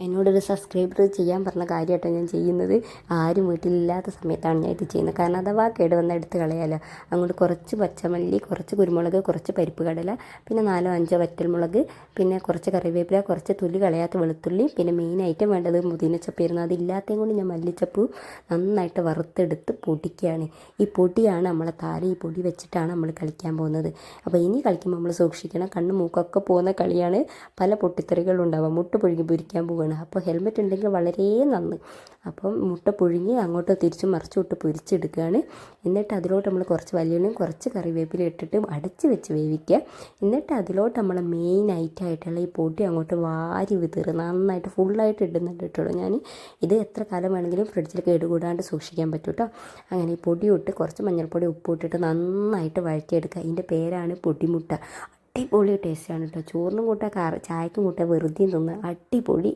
എന്നോടൊരു സബ്സ്ക്രൈബർ ചെയ്യാൻ പറഞ്ഞ കാര്യമായിട്ടാണ് ഞാൻ ചെയ്യുന്നത്. ആരും വീട്ടിലില്ലാത്ത സമയത്താണ് ഞാൻ ഇത് ചെയ്യുന്നത്. കാരണം അഥവാ കേട് വന്നാൽ എടുത്ത് കളയാമല്ലോ. അങ്ങോട്ട് കുറച്ച് പച്ചമല്ലി, കുറച്ച് കുരുമുളക്, കുറച്ച് പരിപ്പ് കടല, പിന്നെ 4-5 വറ്റൽമുളക്, പിന്നെ കുറച്ച് കറിവേപ്പില, കുറച്ച് തൊലി കളയാത്ത വെളുത്തുള്ളി, പിന്നെ മെയിനായിട്ട് വേണ്ടത് പുതിനച്ചപ്പായിരുന്നു. അതില്ലാത്തതും കൊണ്ട് ഞാൻ മല്ലിച്ചപ്പ് നന്നായിട്ട് വറുത്തെടുത്ത് പൊടിക്കുകയാണ്. ഈ പൊടിയാണ് നമ്മളെ താരം. ഈ പൊടി വെച്ചിട്ടാണ് നമ്മൾ കളിക്കാൻ പോകുന്നത്. അപ്പോൾ ഇനി കളിക്കുമ്പോൾ നമ്മൾ സൂക്ഷിക്കണം. കണ്ണ് മൂക്കൊക്കെ പോകുന്ന കളിയാണ്. പല പൊട്ടിത്തെറികളുണ്ടാവാം. മുട്ട പുഴുങ്ങി പൊരിക്കാൻ പോകുക. അപ്പോൾ ഹെൽമെറ്റ് ഉണ്ടെങ്കിൽ വളരെ നന്ന്. അപ്പം മുട്ട പുഴുങ്ങി അങ്ങോട്ട് തിരിച്ചും മറിച്ചും ഇട്ട് പൊരിച്ചെടുക്കുകയാണ്. എന്നിട്ട് അതിലോട്ട് നമ്മൾ കുറച്ച് വലിയുള്ളിയും കുറച്ച് കറിവേപ്പില ഇട്ടിട്ട് അടച്ച് വെച്ച് വേവിക്കുക. എന്നിട്ട് അതിലോട്ട് നമ്മൾ മെയിൻ ഐറ്റമായിട്ടുള്ള ഈ പൊടി അങ്ങോട്ട് വാരി വിതറുക. നന്നായിട്ട് ഫുള്ളായിട്ട് ഇടുന്നുണ്ട് കേട്ടോ. ഞാൻ ഇത് എത്ര കാലം വേണമെങ്കിലും ഫ്രിഡ്ജിൽ കേടുകൂടാണ്ട് സൂക്ഷിക്കാൻ പറ്റും കേട്ടോ. അങ്ങനെ ഈ പൊടി ഇട്ട് കുറച്ച് മഞ്ഞൾപ്പൊടി ഉപ്പ് ഇട്ടിട്ട് നന്നായിട്ട് വഴറ്റിയെടുക്കുക. ഇതിൻ്റെ പേരാണ് പൊടിമുട്ട. അടിപൊളി ടേസ്റ്റാണ് കേട്ടോ. ചോറിനും കൂട്ടാൻ ചായക്കും കൂട്ടാൻ വെറുതെയും തിന്നുക. അടിപൊളി.